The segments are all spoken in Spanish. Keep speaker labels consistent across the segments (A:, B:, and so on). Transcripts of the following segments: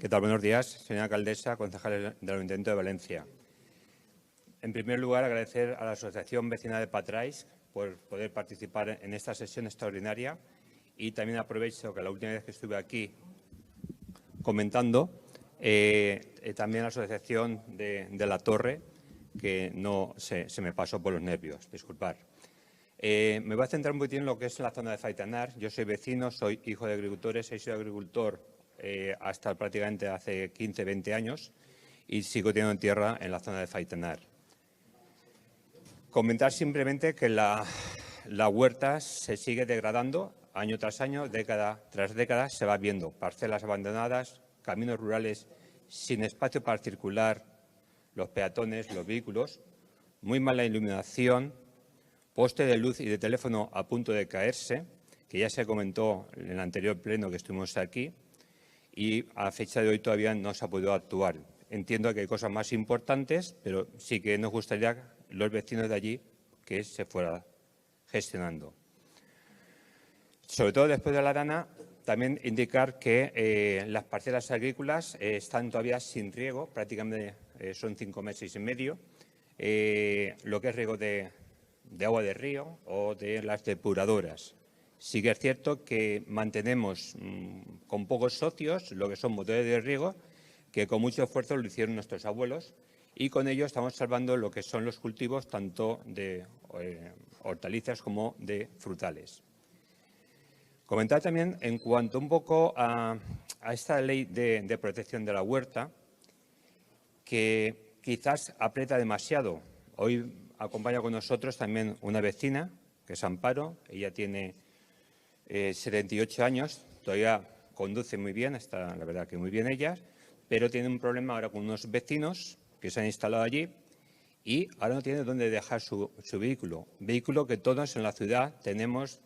A: ¿Qué tal? Buenos días, señora alcaldesa, concejales del Ayuntamiento de Valencia. En primer lugar, agradecer a la Asociación Vecinal de Patrais por poder participar en esta sesión extraordinaria y también aprovecho que la última vez que estuve aquí comentando, también a la Asociación de la Torre, que no se me pasó por los nervios, disculpar. Me voy a centrar un poquito en lo que es la zona de Faitanar. Yo soy vecino, soy hijo de agricultores, he sido agricultor hasta prácticamente hace 15, 20 años y sigo teniendo tierra en la zona de Faitanar. Comentar simplemente que la huerta se sigue degradando año tras año, década tras década, se va viendo parcelas abandonadas, caminos rurales sin espacio para circular los peatones, los vehículos, muy mala iluminación, poste de luz y de teléfono a punto de caerse, que ya se comentó en el anterior pleno que estuvimos aquí, y a fecha de hoy todavía no se ha podido actuar. Entiendo que hay cosas más importantes, pero sí que nos gustaría, los vecinos de allí, que se fuera gestionando. Sobre todo después de la Dana, también indicar que las parcelas agrícolas están todavía sin riego, prácticamente son 5 meses y medio. Lo que es riego de agua de río o de las depuradoras. Sí que es cierto que mantenemos con pocos socios lo que son motores de riego, que con mucho esfuerzo lo hicieron nuestros abuelos, y con ello estamos salvando lo que son los cultivos tanto de hortalizas como de frutales. Comentar también en cuanto un poco a esta ley de protección de la huerta, que quizás aprieta demasiado. Hoy acompaña con nosotros también una vecina, que es Amparo. Ella tiene 78 años, todavía conduce muy bien, está la verdad que muy bien ella, pero tiene un problema ahora con unos vecinos que se han instalado allí y ahora no tiene dónde dejar su vehículo. Vehículo que todos en la ciudad tenemos,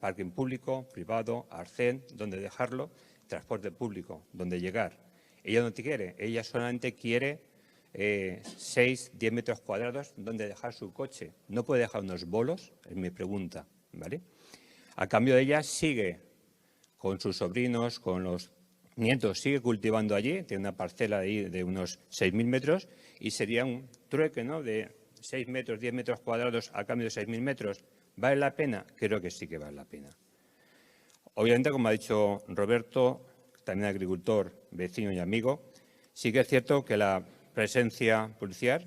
A: parking público, privado, arcén, donde dejarlo, transporte público, donde llegar. Ella no quiere, ella solamente quiere 6, 10 metros cuadrados donde dejar su coche. No puede dejar unos bolos, es mi pregunta, ¿vale? A cambio de ella sigue con sus sobrinos, con los nietos, sigue cultivando allí, tiene una parcela ahí de unos 6.000 metros y sería un trueque, ¿no?, de 6 metros, 10 metros cuadrados a cambio de 6.000 metros. ¿Vale la pena? Creo que sí que vale la pena. Obviamente, como ha dicho Roberto, también agricultor, vecino y amigo, sí que es cierto que la presencia policial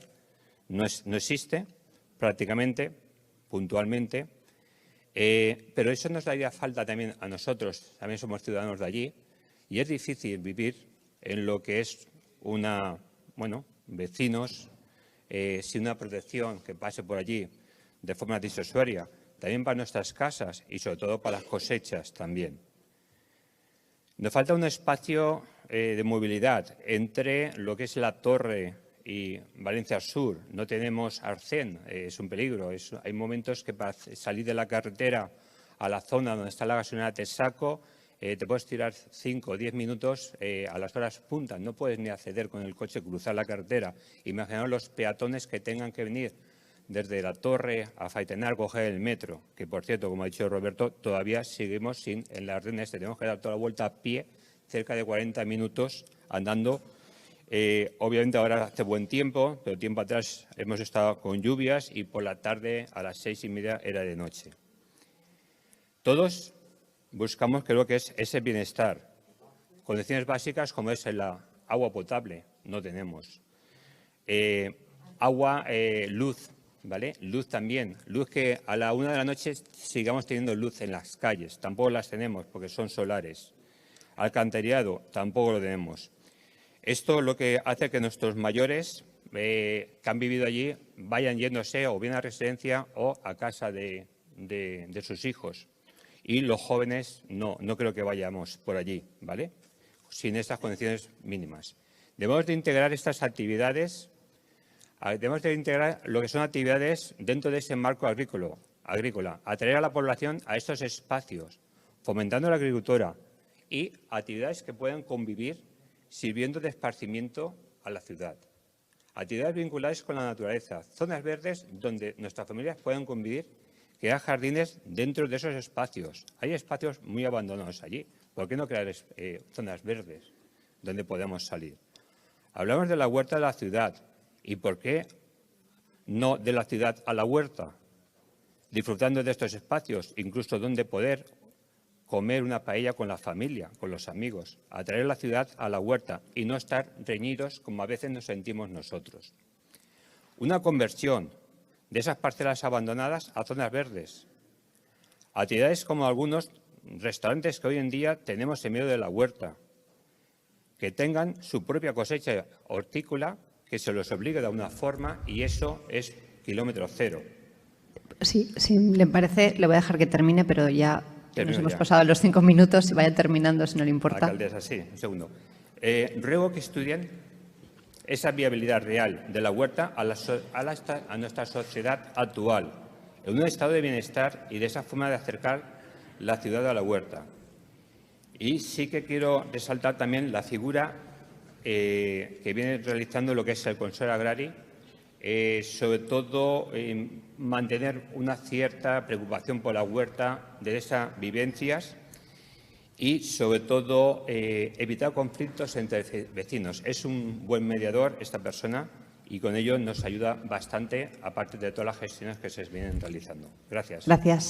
A: no existe prácticamente, puntualmente, pero eso nos daría falta también a nosotros, también somos ciudadanos de allí, y es difícil vivir en lo que es vecinos, sin una protección que pase por allí de forma disuasoria, también para nuestras casas y sobre todo para las cosechas también. Nos falta un espacio de movilidad entre lo que es la Torre y Valencia Sur. No tenemos arcén, es un peligro. Hay momentos que para salir de la carretera a la zona donde está la gasolinera Texaco te puedes tirar 5 o 10 minutos a las horas puntas. No puedes ni acceder con el coche, cruzar la carretera. Imaginaos los peatones que tengan que venir desde la Torre a Faitanar, coger el metro, que por cierto, como ha dicho Roberto, todavía seguimos sin en las Ardenes, tenemos que dar toda la vuelta a pie, cerca de 40 minutos andando. Obviamente ahora hace buen tiempo, pero tiempo atrás hemos estado con lluvias y por la tarde a las 6:30 era de noche. Todos buscamos, creo que es ese bienestar. Condiciones básicas como es el agua potable, no tenemos. Agua, luz, ¿vale? Luz también. Luz que a la 1 de la noche sigamos teniendo luz en las calles. Tampoco las tenemos porque son solares. Alcantarillado tampoco lo tenemos. Esto lo que hace que nuestros mayores que han vivido allí vayan yéndose o bien a residencia o a casa de sus hijos. Y los jóvenes no creo que vayamos por allí, ¿vale? Sin estas condiciones mínimas. Debemos de integrar estas actividades. Debemos de integrar lo que son actividades dentro de ese marco agrícola, atraer a la población a estos espacios, fomentando la agricultura y actividades que puedan convivir sirviendo de esparcimiento a la ciudad. Actividades vinculadas con la naturaleza, zonas verdes donde nuestras familias puedan convivir, que haya jardines dentro de esos espacios. Hay espacios muy abandonados allí. ¿Por qué no crear zonas verdes? donde podemos salir. Hablamos de la huerta de la ciudad. ¿Y por qué no de la ciudad a la huerta? Disfrutando de estos espacios, incluso donde poder comer una paella con la familia, con los amigos, atraer la ciudad a la huerta y no estar reñidos como a veces nos sentimos nosotros. Una conversión de esas parcelas abandonadas a zonas verdes. Actividades como algunos restaurantes que hoy en día tenemos en medio de la huerta, que tengan su propia cosecha hortícola, que se los obligue de alguna forma, y eso es kilómetro cero.
B: Sí, si le parece, le voy a dejar que termine, pero ya nos hemos pasado los 5 minutos y vaya terminando, si no le importa.
A: Alcaldesa, sí, un segundo. Ruego que estudien esa viabilidad real de la huerta a nuestra sociedad actual, en un estado de bienestar y de esa forma de acercar la ciudad a la huerta. Y sí que quiero resaltar también la figura que viene realizando lo que es el Consell Agrari, sobre todo mantener una cierta preocupación por la huerta de esas vivencias y, sobre todo, evitar conflictos entre vecinos. Es un buen mediador esta persona y con ello nos ayuda bastante, aparte de todas las gestiones que se vienen realizando. Gracias.
B: Gracias.